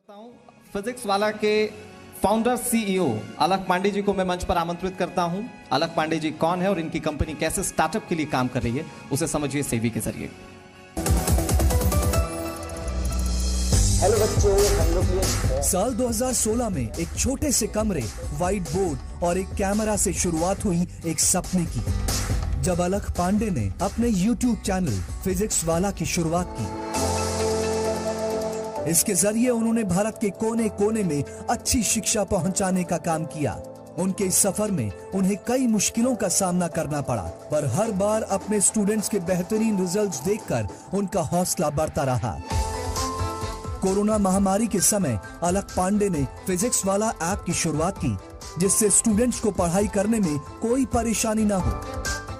करता हूं फिजिक्स वाला के फाउंडर सीईओ अलख पांडे जी को मैं मंच पर आमंत्रित करता हूं। अलख पांडे जी कौन है और इनकी कंपनी कैसे स्टार्टअप के लिए काम कर रही है, उसे समझिए सेवी के जरिए। हेलो बच्चों, हम लोग साल 2016 में एक छोटे से कमरे, व्हाइट बोर्ड और एक कैमरा से शुरुआत हुई एक सपने की, जब अलख पांडे ने अपने YouTube चैनल फिजिक्स वाला की शुरुआत की। इसके जरिए उन्होंने भारत के कोने कोने में अच्छी शिक्षा पहुंचाने का काम किया। उनके इस सफर में उन्हें कई मुश्किलों का सामना करना पड़ा, पर हर बार अपने स्टूडेंट्स के बेहतरीन रिजल्ट्स देखकर उनका हौसला बढ़ता रहा। कोरोना महामारी के समय अलख पांडे ने फिजिक्स वाला ऐप की शुरुआत की, जिससे स्टूडेंट्स को पढ़ाई करने में कोई परेशानी न हो।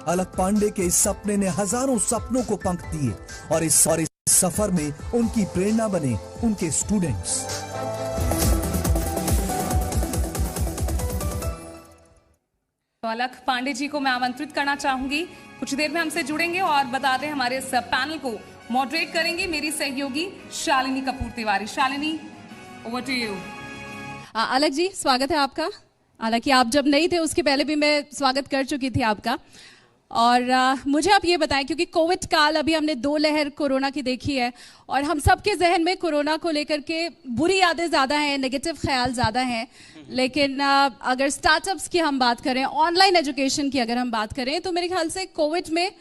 अलख पांडे के इस सपने ने हजारों सपनों को पंख दिए और इस सफर में उनकी प्रेरणा बने उनके स्टूडेंट्स। तो अलख पांडे जी को मैं आमंत्रित करना चाहूंगी, कुछ देर में हमसे जुड़ेंगे और बता दें हमारे इस पैनल को मॉडरेट करेंगे मेरी सहयोगी Shalini Kapoor Tiwari. Shalini, over to you. Alakh ji, स्वागत है आपका। हालांकि आप जब नहीं थे उसके पहले भी मैं स्वागत कर चुकी थी आपका। और मुझे आप ये बताएं, क्योंकि कोविड काल अभी हमने 2 लहर कोरोना की देखी है और हम सबके जहन में कोरोना को लेकर के बुरी यादें ज़्यादा हैं, नेगेटिव ख्याल ज़्यादा हैं। लेकिन अगर स्टार्टअप्स की हम बात करें, ऑनलाइन एजुकेशन की अगर हम बात करें, तो मेरे ख्याल से कोविड में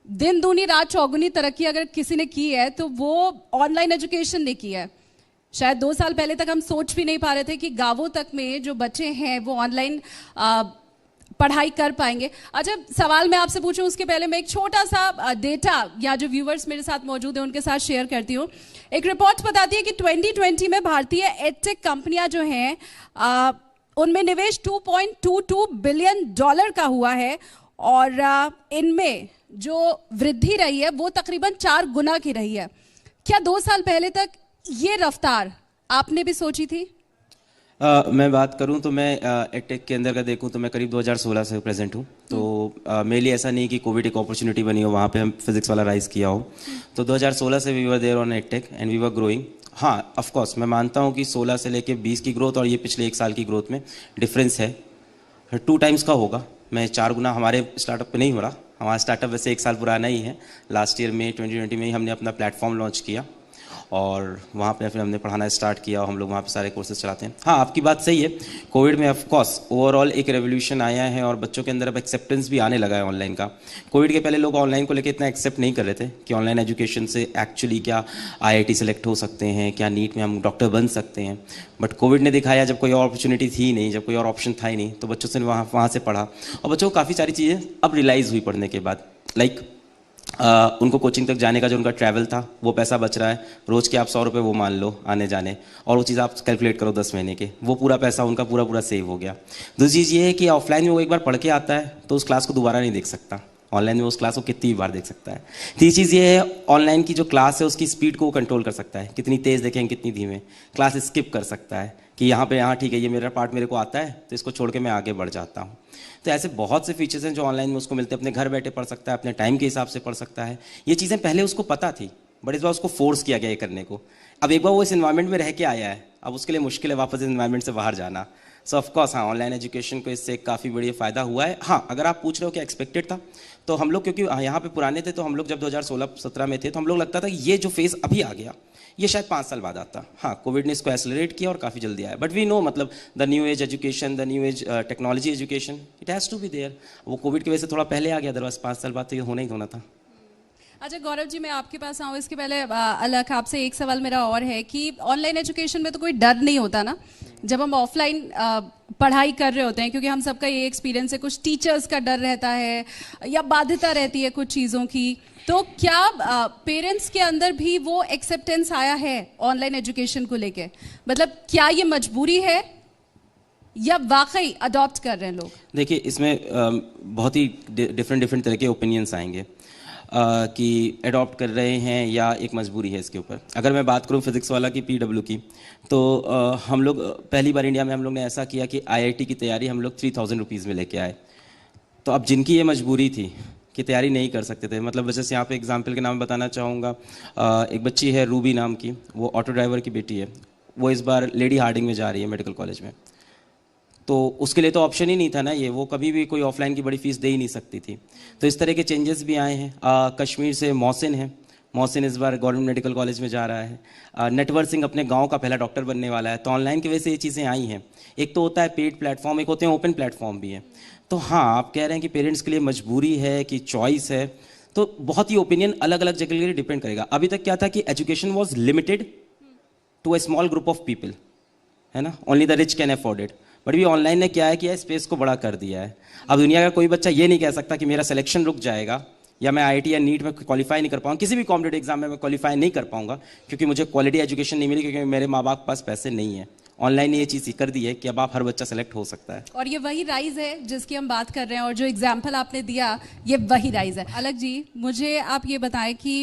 दिन दूनी रात चौगुनी तरक्की अगर किसी ने की है तो वो ऑनलाइन एजुकेशन ने की है। शायद 2 साल पहले तक हम सोच भी नहीं पा रहे थे कि गांवों तक में जो बच्चे हैं वो ऑनलाइन पढ़ाई कर पाएंगे। अच्छा, सवाल मैं आपसे पूछूं उसके पहले मैं एक छोटा सा डेटा या जो व्यूवर्स मेरे साथ मौजूद हैं उनके साथ शेयर करती हूं। एक रिपोर्ट बताती है कि 2020 में भारतीय एडटेक कंपनियां जो हैं उनमें निवेश $2.22 बिलियन का हुआ है और इनमें जो वृद्धि रही है वो तकरीबन 4 गुना की रही है। क्या 2 साल पहले तक ये रफ्तार आपने भी सोची थी? मैं बात करूं तो मैं एडटेक के अंदर का देखूं तो मैं करीब 2016 से प्रेजेंट हूं। तो मेरे लिए ऐसा नहीं कि कोविड एक अपॉर्चुनिटी बनी हो, वहां पे हम फिजिक्स वाला राइज किया हो। तो 2016 से we were there on edtech and we were growing. हाँ, ऑफ कोर्स मैं मानता हूं कि 16 से लेके 20 की ग्रोथ और ये पिछले 1 साल की ग्रोथ में डिफरेंस है। 2 टाइम्स का होगा। मैं 4 गुना हमारे स्टार्टअप पे नहीं हो रहा। हमारा स्टार्टअप वैसे 1 साल पुराना ही है। लास्ट ईयर में 2020 में ही हमने अपना प्लेटफॉर्म लॉन्च किया और वहाँ पे फिर हमने पढ़ाना स्टार्ट किया और हम लोग वहाँ पे सारे कोर्सेज चलाते हैं। हाँ, आपकी बात सही है। कोविड में ऑफ कोर्स ओवरऑल एक रेवोल्यूशन आया है और बच्चों के अंदर अब एक्सेप्टेंस भी आने लगा है ऑनलाइन का। कोविड के पहले लोग ऑनलाइन को लेकर इतना एक्सेप्ट नहीं कर रहे थे कि ऑनलाइन एजुकेशन से एक्चुअली क्या IIT सेलेक्ट हो सकते हैं, क्या नीट में हम डॉक्टर बन सकते हैं। बट कोविड ने दिखाया जब कोई और अपॉर्चुनिटी थी नहीं, जब कोई और ऑप्शन था ही नहीं, तो बच्चों से वहाँ से पढ़ा और बच्चों को काफ़ी सारी चीज़ें अब रियलाइज़ हुई पढ़ने के बाद। लाइक उनको कोचिंग तक जाने का जो उनका ट्रैवल था वो पैसा बच रहा है। रोज़ के आप 100 रुपये वो मान लो आने जाने, और वो चीज़ आप कैलकुलेट करो 10 महीने के, वो पूरा पैसा उनका पूरा सेव हो गया। दूसरी चीज़ ये है कि ऑफलाइन में वो एक बार पढ़ के आता है तो उस क्लास को दोबारा नहीं देख सकता। ऑनलाइन में उस क्लास को कितनी बार देख सकता है। तीसरी चीज़ ये है, ऑनलाइन की जो क्लास है उसकी स्पीड को वो कंट्रोल कर सकता है, कितनी तेज़ देखें कितनी धीमे। क्लास स्किप कर सकता है कि यहाँ ठीक है, ये मेरा पार्ट मेरे को आता है तो इसको छोड़ के मैं आगे बढ़ जाता हूँ। तो ऐसे बहुत से फीचर्स हैं जो ऑनलाइन में उसको मिलते हैं। अपने घर बैठे पढ़ सकता है, अपने टाइम के हिसाब से पढ़ सकता है। ये चीज़ें पहले उसको पता थी बट इस बार उसको फोर्स किया गया ये करने को। अब एक बार वो इस एनवायरनमेंट में रह के आया है, अब उसके लिए मुश्किल है वापस इस एनवायरनमेंट से बाहर जाना। सो ऑफकोर्स हाँ, ऑनलाइन एजुकेशन को इससे काफ़ी बढ़िया फ़ायदा हुआ है। हाँ, अगर आप पूछ रहे हो कि एक्सपेक्टेड था, तो हम लोग क्योंकि यहाँ पे पुराने थे, तो हम लोग जब 2016-17 में थे तो हम लोग लगता था कि ये जो फेज़ अभी आ गया ये शायद 5 साल बाद आता। हाँ, कोविड ने इसको एक्सेलरेट किया और काफ़ी जल्दी आया। बट वी नो, मतलब the new age education, the new age technology education, it has to be there. वो कोविड की वजह से थोड़ा पहले आ गया, अदरवाइज 5 साल बाद तो ये होना ही होना था। अच्छा गौरव जी, मैं आपके पास आऊँ इसके पहले अलख आपसे एक सवाल मेरा और है कि ऑनलाइन एजुकेशन में तो कोई डर नहीं होता ना जब हम ऑफलाइन पढ़ाई कर रहे होते हैं, क्योंकि हम सबका ये एक्सपीरियंस है, कुछ टीचर्स का डर रहता है या बाध्यता रहती है कुछ चीज़ों की। तो क्या पेरेंट्स के अंदर भी वो एक्सेप्टेंस आया है ऑनलाइन एजुकेशन को लेके? मतलब क्या ये मजबूरी है या वाकई अडॉप्ट कर रहे हैं लोग? देखिए, इसमें बहुत ही डिफरेंट तरह के ओपिनियंस आएंगे कि अडॉप्ट कर रहे हैं या एक मजबूरी है इसके ऊपर। अगर मैं बात करूं फिजिक्स वाला की PW की, तो हम लोग पहली बार इंडिया में हम लोग ने ऐसा किया कि IIT की तैयारी हम लोग 3000 रुपीज़ में लेके आए। तो अब जिनकी ये मजबूरी थी की तैयारी नहीं कर सकते थे। मतलब जैसे यहाँ पे एग्जाम्पल के नाम बताना चाहूँगा, एक बच्ची है रूबी नाम की, वो ऑटो ड्राइवर की बेटी है। वो इस बार लेडी हार्डिंग में जा रही है मेडिकल कॉलेज में। तो उसके लिए तो ऑप्शन ही नहीं था ना, ये वो कभी भी कोई ऑफलाइन की बड़ी फीस दे ही नहीं सकती थी। तो इस तरह के चेंजेस भी आए हैं। कश्मीर से मोहसिन है, मोहसिन इस बार गवर्नमेंट मेडिकल कॉलेज में जा रहा है। नटवर सिंह अपने गांव का पहला डॉक्टर बनने वाला है। तो ऑनलाइन की वजह से ये चीज़ें आई हैं। एक तो होता है पेड प्लेटफॉर्म, एक होते हैं ओपन प्लेटफॉर्म भी है। तो हाँ, आप कह रहे हैं कि पेरेंट्स के लिए मजबूरी है कि चॉइस है, तो बहुत ही ओपिनियन अलग अलग जगह के लिए डिपेंड करेगा। अभी तक क्या था कि education was limited to a small group of people, है ना, only the rich can afford it. But भी ऑनलाइन ने क्या है किया है, स्पेस को बड़ा कर दिया है। अब दुनिया का कोई बच्चा ये नहीं कह सकता कि मेरा सिलेक्शन रुक जाएगा या मैं आईआईटी या नीट में क्वालिफाई नहीं कर पाऊंगा, किसी भी कॉम्पिटेटिव एग्जाम में मैं क्वालिफाई नहीं कर पाऊंगा क्योंकि मुझे क्वालिटी एजुकेशन नहीं मिली, क्योंकि मेरे माँ बाप के पास पैसे नहीं है। ऑनलाइन ने ये चीज़ कर दी है कि अब आप हर बच्चा सेलेक्ट हो सकता है। और ये वही राइज है जिसकी हम बात कर रहे हैं, और जो एग्जाम्पल आपने दिया ये वही राइज है। अलग जी, मुझे आप ये बताएं कि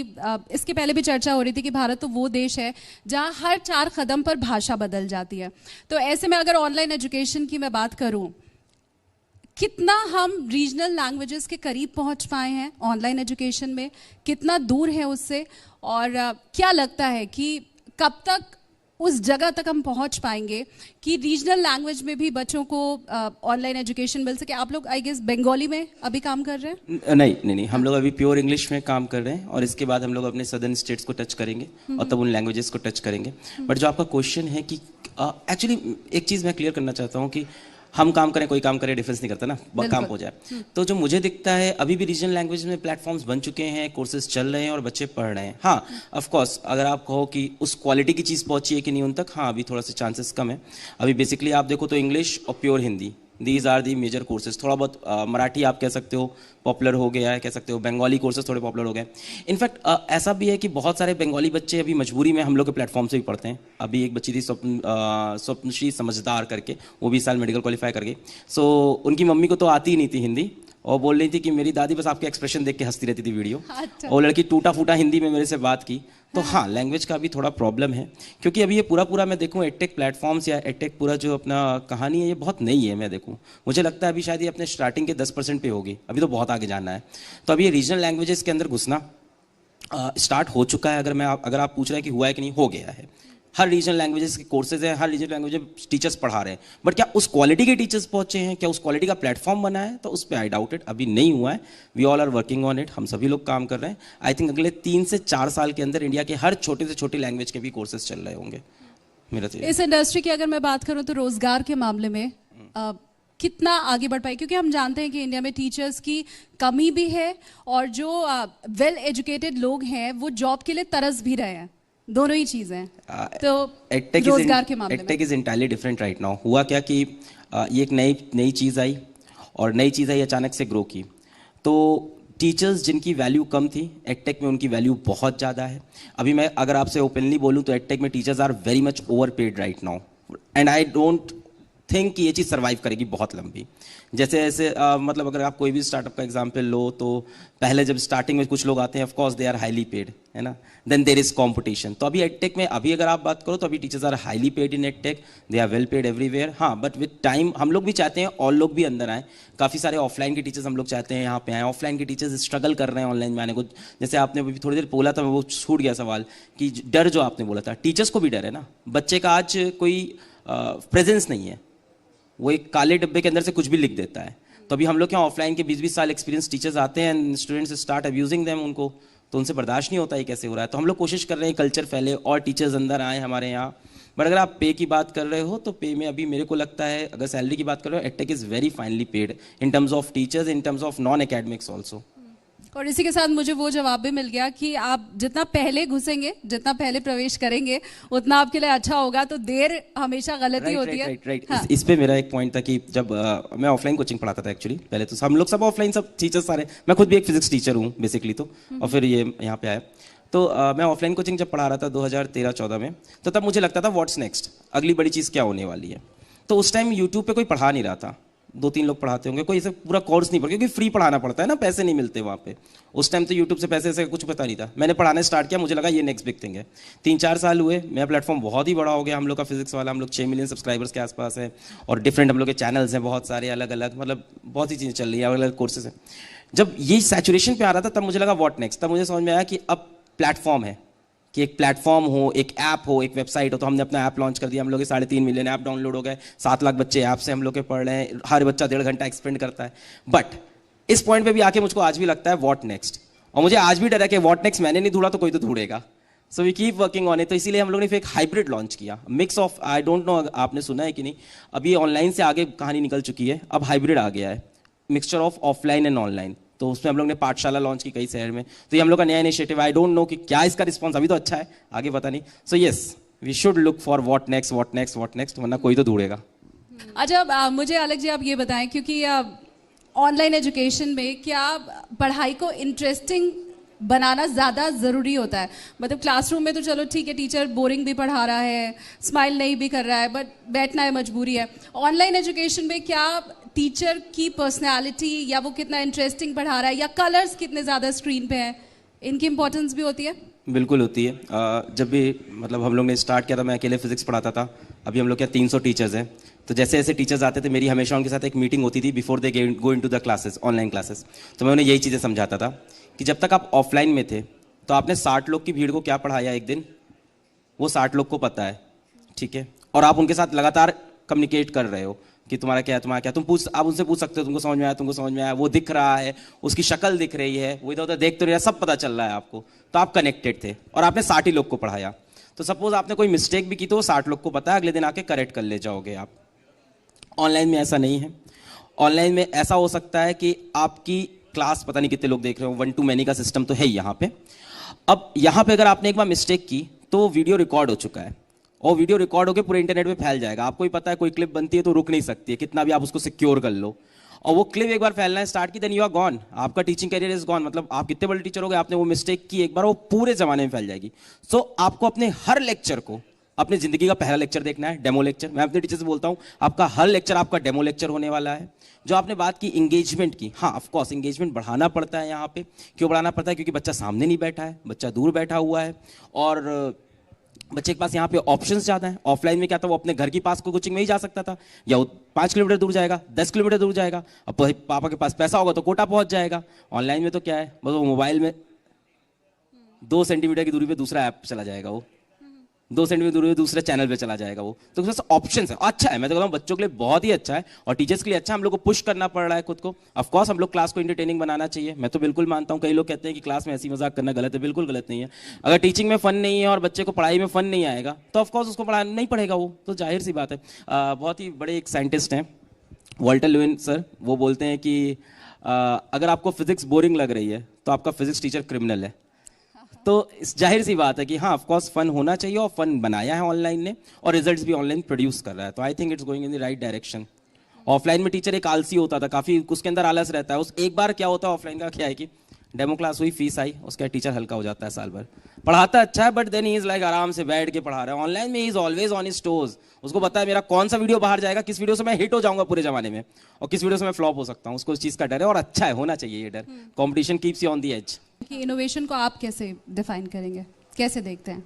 इसके पहले भी चर्चा हो रही थी कि भारत तो वो देश है जहाँ हर 4 कदम पर भाषा बदल जाती है। तो ऐसे में अगर ऑनलाइन एजुकेशन की मैं बात करूँ, कितना हम रीजनल लैंग्वेजेस के करीब पहुंच पाए हैं ऑनलाइन एजुकेशन में, कितना दूर है उससे, और क्या लगता है कि कब तक उस जगह तक हम पहुंच पाएंगे कि रीजनल लैंग्वेज में भी बच्चों को ऑनलाइन एजुकेशन मिल सके? आप लोग आई गेस बंगाली में अभी काम कर रहे हैं? नहीं, हम लोग अभी प्योर इंग्लिश में काम कर रहे हैं और इसके बाद हम लोग अपने सदर्न स्टेट्स को टच करेंगे और तब उन लैंग्वेजेस को टच करेंगे। बट जो आपका क्वेश्चन है कि एक्चुअली एक चीज़ मैं क्लियर करना चाहता हूँ कि हम काम करें कोई काम करे डिफरेंस नहीं करता ना, काम हो जाए। तो जो मुझे दिखता है अभी भी रीजनल लैंग्वेज में प्लेटफॉर्म्स बन चुके हैं, कोर्सेज चल रहे हैं और बच्चे पढ़ रहे हैं। हाँ, ऑफ कोर्स अगर आप कहो कि उस क्वालिटी की चीज़ पहुंची है कि नहीं उन तक, हाँ अभी थोड़ा सा चांसेस कम है। अभी बेसिकली आप देखो तो इंग्लिश और pure Hindi, these are the major courses. थोड़ा बहुत मराठी आप कह सकते हो पॉपुलर हो गया है, कह सकते हो बंगाली कोर्सेज थोड़े पॉपुलर हो गए। इनफैक्ट ऐसा भी है कि बहुत सारे बंगाली बच्चे अभी मजबूरी में हम लोग के प्लेटफॉर्म से भी पढ़ते हैं। अभी एक बच्ची थी स्वप्नश्री समझदार करके, वो भी इस साल मेडिकल क्वालिफाई कर गई। सो उनकी मम्मी को तो आती ही नहीं थी हिंदी, और बोल रही थी कि मेरी दादी बस आपके एक्सप्रेशन देख के हंसती रहती थी वीडियो। अच्छा। और लड़की टूटा फूटा हिंदी में मेरे से बात की। तो हाँ, लैंग्वेज का भी थोड़ा प्रॉब्लम है, क्योंकि अभी ये पूरा मैं देखूँ एडटेक प्लेटफॉर्म्स या एडटेक पूरा जो अपना कहानी है ये बहुत नई है। मैं देखूँ, मुझे लगता है अभी शायद ये अपने स्टार्टिंग के 10% पे होगी, अभी तो बहुत आगे जाना है। तो अभी ये रीजनल लैंग्वेजेस के अंदर घुसना स्टार्ट हो चुका है। अगर आप पूछ रहे हैं कि हुआ है कि नहीं, हो गया है। हर रीजनल लैंग्वेजेस के कोर्सेज हैं, हर रीजनल लैंग्वेज टीचर्स पढ़ा रहे हैं। बट क्या उस क्वालिटी के टीचर्स पहुंचे हैं, क्या उस क्वालिटी का प्लेटफॉर्म बना है, तो उस पर आई डाउट इट, अभी नहीं हुआ है। We all are working on it, हम सभी लोग काम कर रहे हैं। आई थिंक अगले 3 से 4 साल के अंदर इंडिया के हर छोटे से छोटे लैंग्वेज के भी कोर्सेज चल रहे होंगे। मेरा तो इस इंडस्ट्री की अगर मैं बात करूं तो रोजगार के मामले में कितना आगे बढ़ पाए, क्योंकि हम जानते हैं कि इंडिया में टीचर्स की कमी भी है और जो वेल एजुकेटेड लोग हैं वो जॉब के लिए तरस भी रहे हैं, दोनों ही चीजें। तो रोजगार के मामले में edtech is entirely different right now. हुआ क्या कि ये एक नई चीज़ आई और नई चीज़ आई अचानक से ग्रो की। तो टीचर्स जिनकी वैल्यू कम थी, एडटेक में उनकी वैल्यू बहुत ज़्यादा है। अभी मैं अगर आपसे ओपनली बोलूँ तो एडटेक में teachers are very much overpaid right now, and I don't think कि ये चीज़ सर्वाइव करेगी बहुत लंबी। जैसे मतलब अगर आप कोई भी स्टार्टअप का एग्जांपल लो तो पहले जब स्टार्टिंग में कुछ लोग आते हैं, of course they are highly paid, है ना, देन देयर इज कंपटीशन। तो अभी एडटेक में अभी अगर आप बात करो तो अभी teachers are highly paid in edtech, they are well paid everywhere. हाँ, बट विद टाइम हम लोग भी चाहते हैं और लोग भी अंदर आए। काफ़ी सारे ऑफलाइन के टीचर्स हम लोग चाहते हैं यहाँ पे आए, ऑफलाइन के टीचर्स स्ट्रगल कर रहे हैं ऑनलाइन में आने को। जैसे आपने अभी थोड़ी देर बोला था, वो छूट गया सवाल कि डर जो आपने बोला था, टीचर्स को भी डर है ना। बच्चे का आज कोई प्रेजेंस नहीं है, वो एक काले डब्बे के अंदर से कुछ भी लिख देता है। तो अभी हम लोग यहाँ ऑफलाइन के 20-20 साल एक्सपीरियंस टीचर्स आते हैं, स्टूडेंट्स स्टार्ट अब्यूजिंग देम, उनको तो उनसे बर्दाश्त नहीं होता है कैसे हो रहा है। तो हम लोग कोशिश कर रहे हैं कल्चर फैले और टीचर्स अंदर आए हमारे यहाँ। बट अगर आप पे की बात कर रहे हो तो पे में अभी मेरे को लगता है, अगर सैलरी की बात कर रहे हो, edtech is very finally paid in terms of teachers, in terms of non academics also. और इसी के साथ मुझे वो जवाब भी मिल गया कि आप जितना पहले घुसेंगे, जितना पहले प्रवेश करेंगे, उतना आपके लिए अच्छा होगा। तो देर हमेशा गलती होती है। राइट। इस पे मेरा एक पॉइंट था कि जब मैं ऑफलाइन कोचिंग पढ़ाता था एक्चुअली, पहले तो हम लोग सब ऑफलाइन, सब टीचर्स सारे, मैं खुद भी एक फिजिक्स टीचर हूँ बेसिकली, तो और फिर ये यहाँ पे आया। तो मैं ऑफलाइन कोचिंग जब पढ़ा रहा था 2013-14 में, तो तब मुझे लगता था व्हाट्स नेक्स्ट, अगली बड़ी चीज़ क्या होने वाली है। तो उस टाइम यूट्यूब पे कोई पढ़ा नहीं रहा था, 2-3 लोग पढ़ाते होंगे, कोई ऐसे पूरा कोर्स नहीं पढ़ा, क्योंकि फ्री पढ़ाना पड़ता है ना, पैसे नहीं मिलते वहाँ पे। उस टाइम तो यूट्यूब से पैसे ऐसे कुछ पता नहीं था। मैंने पढ़ाने स्टार्ट किया, मुझे लगा ये नेक्स्ट बिग थिंग है। 3-4 साल हुए, मेरा प्लेटफॉर्म बहुत ही बड़ा हो गया। हम लोग का फिजिक्स वाला, हम लोग 6 मिलियन सब्सक्राइबर्स के आसपास है, और डिफरेंट हम लोग के चैनल्स हैं बहुत सारे अलग अलग, मतलब बहुत सी चीज़ें चल रही है, अलग अलग कोर्सेज हैं। जब ये सैचुरेशन पे आ रहा था तब मुझे लगा व्हाट नेक्स्ट, तब मुझे समझ में आया कि अब प्लेटफॉर्म है, कि एक प्लेटफॉर्म हो, एक ऐप हो, एक वेबसाइट हो। तो हमने अपना ऐप लॉन्च कर दिया, हम लोग के 3.5 मिलियन ऐप डाउनलोड हो गए, 7 लाख बच्चे ऐप से हम लोग के पढ़ रहे हैं, हर बच्चा 1.5 घंटा एक्सपेंड करता है। बट इस पॉइंट पे भी आके मुझको आज भी लगता है व्हाट नेक्स्ट, और मुझे आज भी डर है कि व्हाट नेक्स्ट मैंने नहीं ढूंढा तो कोई तो ढूंढेगा। So we keep working on it. तो इसीलिए हम लोग ने फिर एक हाइब्रिड लॉन्च किया, mix of, I don't know आपने सुना है कि नहीं, अभी ऑनलाइन से आगे कहानी निकल चुकी है, अब हाइब्रिड आ गया है, mixture of offline and online. तो उसमें हम लोग ने पाठशाला लॉन्च की कई शहर में। तो ये हम लोग का नया इनिशिएटिव, आई डोंट नो कि क्या इसका रिस्पॉन्स, अभी तो अच्छा है, आगे पता नहीं। So yes, we should look for what next, what next, what next, वरना कोई तो ढूंढेगा। अच्छा, मुझे अलग जी आप ये बताएं, क्योंकि ऑनलाइन एजुकेशन में क्या पढ़ाई को इंटरेस्टिंग बनाना ज़्यादा ज़रूरी होता है? मतलब क्लासरूम में तो चलो ठीक है, टीचर बोरिंग भी पढ़ा रहा है, स्माइल नहीं भी कर रहा है, बट बैठना है, मजबूरी है। ऑनलाइन एजुकेशन में क्या टीचर की पर्सनैलिटी, या वो कितना इंटरेस्टिंग पढ़ा रहा है, या कलर्स कितने ज़्यादा स्क्रीन पे हैं, इनकी इंपॉर्टेंस भी होती है? बिल्कुल होती है। जब भी मतलब हम लोग ने स्टार्ट किया था, मैं अकेले फिजिक्स पढ़ाता था, अभी हम लोग क्या 300 टीचर्स हैं। तो जैसे जैसे टीचर्स आते थे, मेरी हमेशा उनके साथ एक मीटिंग होती थी before they go into the classes, online classes. तो मैं उन्हें यही चीज़ें समझाता था कि जब तक आप ऑफलाइन में थे तो आपने 60 लोग की भीड़ को क्या पढ़ाया एक दिन, वो 60 लोग को पता है, ठीक है, और आप उनके साथ लगातार कम्युनिकेट कर रहे हो कि तुम्हारा क्या है, तुम्हारा क्या, आप उनसे पूछ सकते हो, तुमको समझ में आया, तुमको समझ में आया, वो दिख रहा है, उसकी शक्ल दिख रही है, वो इधर उधर देख तो रहा है, सब पता चल रहा है आपको। तो आप कनेक्टेड थे और आपने 60 ही लोग को पढ़ाया। तो सपोज आपने कोई मिस्टेक भी की तो वो 60 लोग को पता है, अगले दिन आके करेक्ट कर ले जाओगे आप। ऑनलाइन में ऐसा नहीं है। ऑनलाइन में ऐसा हो सकता है कि आपकी क्लास पता नहीं कितने लोग देख रहे हो, 1 to many का सिस्टम तो है ही यहाँ पे। अब यहाँ पे अगर आपने एक बार मिस्टेक की तो वीडियो रिकॉर्ड हो चुका है, और वीडियो रिकॉर्ड होकर पूरे इंटरनेट पे फैल जाएगा। आपको ही पता है कोई क्लिप बनती है तो रुक नहीं सकती है, कितना भी आप उसको सिक्योर कर लो, और वो क्लिप एक बार फैलना स्टार्ट की, देन यू आर गॉन, आपका टीचिंग करियर इज गॉन। मतलब आप कितने बड़े टीचर हो गए, आपने वो मिस्टेक की एक बार, वो पूरे जमाने में फैल जाएगी। सो आपको अपने हर लेक्चर को अपनी जिंदगी का पहला लेक्चर देखना है, डेमो लेक्चर। मैं अपने टीचर से बोलता हूं, आपका हर लेक्चर आपका डेमो लेक्चर होने वाला है। जो आपने बात की इंगेजमेंट की, हाँ ऑफ कोर्स इंगेजमेंट बढ़ाना पड़ता है यहाँ पे। क्यों बढ़ाना पड़ता है? क्योंकि बच्चा सामने नहीं बैठा है, बच्चा दूर बैठा हुआ है, और बच्चे के पास यहाँ पे ऑप्शंस ज़्यादा हैं। ऑफलाइन में क्या था, वो अपने घर की पास को कोचिंग में ही जा सकता था, या वो 5 किलोमीटर दूर जाएगा, 10 किलोमीटर दूर जाएगा। अब पापा के पास पैसा होगा तो कोटा पहुंच जाएगा। ऑनलाइन में तो क्या है, बस वो मोबाइल में 2 सेंटीमीटर की दूरी पे दूसरा ऐप चला जाएगा, वो 2 सेंटीमीटर दूरी पे दूसरे चैनल पे चला जाएगा वो। तो उसमें ऑप्शन है, अच्छा है, मैं तो कहता हूँ बच्चों के लिए बहुत ही अच्छा है, और टीचर्स के लिए अच्छा है। हम लोग को पुश करना पड़ रहा है खुद को। ऑफ कोर्स हम लोग क्लास को इंटरटेनिंग बनाना चाहिए, मैं तो बिल्कुल मानता हूँ। कई लोग कहते हैं कि क्लास में ऐसी मजाक करना गलत है, बिल्कुल गलत नहीं है। अगर टीचिंग में फन नहीं है और बच्चे को पढ़ाई में फन नहीं आएगा तो ऑफ कोर्स उसको पढ़ाना नहीं पड़ेगा, वो तो जाहिर सी बात है। बहुत ही बड़े एक साइंटिस्ट हैं वॉल्टर लुइन सर, वो बोलते हैं कि अगर आपको फिजिक्स बोरिंग लग रही है तो आपका फिजिक्स टीचर क्रिमिनल है। तो जाहिर सी बात है कि हाँ ऑफ कोर्स फन होना चाहिए, और फन बनाया है ऑनलाइन ने, और रिजल्ट्स भी ऑनलाइन प्रोड्यूस कर रहा है। तो I think it's going in the right direction. Offline में टीचर एक आलसी होता था, काफी उसके अंदर आलस रहता है। उस एक बार क्या होता है ऑफलाइन का, क्या है कि डेमो क्लास हुई, फीस आई, उसका टीचर हल्का हो जाता है साल भर, पढ़ाता अच्छा है, but then he is like आराम से बैठ के पढ़ा रहा है। ऑनलाइन में he is always on his toes, उसको पता है मेरा कौन सा वीडियो बाहर जाएगा, किस वीडियो से मैं हिट हो जाऊंगा पूरे जमाने में, और किस वीडियो से मैं फ्लॉप हो सकता हूँ, उसको इस चीज का डर है। और अच्छा है, होना चाहिए ये डर। Competition keeps you on the edge. कि इनोवेशन को आप कैसे डिफाइन करेंगे, कैसे देखते हैं?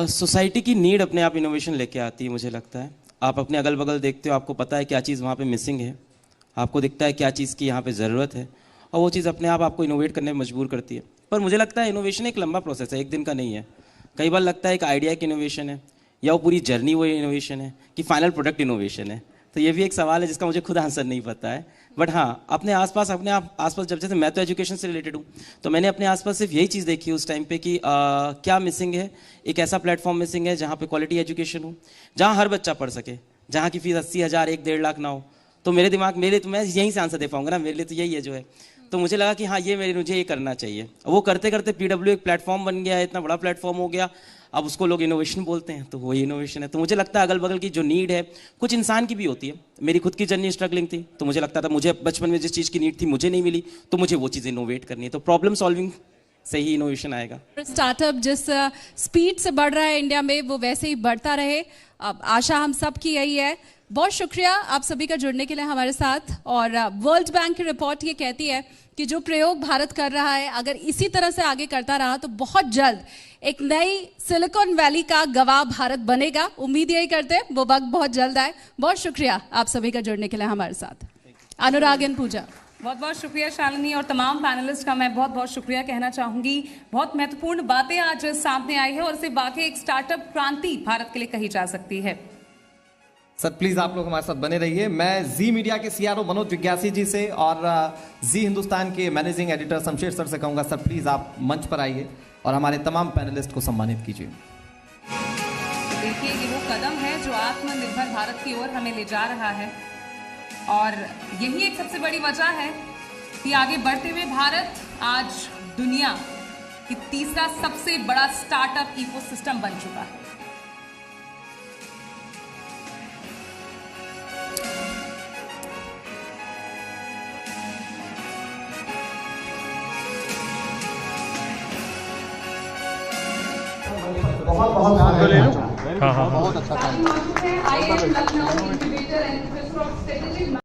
सोसाइटी की नीड अपने आप इनोवेशन लेके आती है, मुझे लगता है। आप अपने अगल बगल देखते हो, आपको पता है क्या चीज़ वहाँ पे मिसिंग है, आपको दिखता है क्या चीज़ की यहाँ पे ज़रूरत है, और वो चीज़ अपने आप आपको इनोवेट करने में मजबूर करती है। पर मुझे लगता है इनोवेशन एक लंबा प्रोसेस है, एक दिन का नहीं है। कई बार लगता है एक आइडिया की इनोवेशन है, या वो पूरी जर्नी वो इनोवेशन है, कि फाइनल प्रोडक्ट इनोवेशन है। तो ये भी एक सवाल है जिसका मुझे खुद आंसर नहीं पता है। बट हाँ, अपने आसपास जब जैसे मैं तो एजुकेशन से रिलेटेड हूँ, तो मैंने अपने आसपास सिर्फ यही चीज़ देखी उस टाइम पे कि क्या मिसिंग है। एक ऐसा प्लेटफॉर्म मिसिंग है जहाँ पे क्वालिटी एजुकेशन हो, जहाँ हर बच्चा पढ़ सके, जहाँ की फीस 80,000 1-1.5 लाख ना हो। तो मेरे दिमाग तो मैं यहीं से आंसर दे पाऊंगा ना, मेरे लिए तो यही है जो है। तो मुझे लगा कि हाँ मुझे ये करना चाहिए। वो करते करते PW एक प्लेटफॉर्म बन गया, इतना बड़ा प्लेटफॉर्म हो गया, अब उसको लोग इनोवेशन बोलते हैं, तो वही इनोवेशन है। तो मुझे लगता है अगल बगल की जो नीड है, कुछ इंसान की भी होती है। मेरी खुद की जर्नी स्ट्रगलिंग थी, तो मुझे लगता था मुझे बचपन में जिस चीज़ की नीड थी मुझे नहीं मिली, तो मुझे वो चीज़ इनोवेट करनी है। तो प्रॉब्लम सॉल्विंग से ही इनोवेशन आएगा। स्टार्टअप जिस स्पीड से बढ़ रहा है इंडिया में, वो वैसे ही बढ़ता रहे, अब आशा हम सब की यही है। बहुत शुक्रिया आप सभी का जुड़ने के लिए हमारे साथ। और वर्ल्ड बैंक की रिपोर्ट ये कहती है कि जो प्रयोग भारत कर रहा है, अगर इसी तरह से आगे करता रहा तो बहुत जल्द एक नई सिलिकॉन वैली का गवाह भारत बनेगा। उम्मीद यही करते हैं वो वक्त बहुत जल्द आए। बहुत शुक्रिया आप सभी का जुड़ने के लिए हमारे साथ। अनुराग एंड पूजा। बहुत बहुत शुक्रिया शालिनी, और तमाम पैनलिस्ट का मैं बहुत बहुत शुक्रिया कहना चाहूंगी। बहुत महत्वपूर्ण बातें आज सामने आई है और इसे वाकई एक स्टार्टअप क्रांति भारत के लिए कही जा सकती है। सर प्लीज आप लोग हमारे साथ बने रहिए। मैं जी मीडिया के सीआरओ मनोज जिज्ञासी जी से और जी हिंदुस्तान के मैनेजिंग एडिटर शमशेर सर से कहूंगा, सर प्लीज आप मंच पर आइए और हमारे तमाम पैनलिस्ट को सम्मानित कीजिए। देखिए, ये वो कदम है जो आत्मनिर्भर भारत की ओर हमें ले जा रहा है, और यही एक सबसे बड़ी वजह है कि आगे बढ़ते हुए भारत आज दुनिया की तीसरा सबसे बड़ा स्टार्टअप इकोसिस्टम बन चुका है। बहुत बहुत हाँ हाँ बहुत अच्छा काम।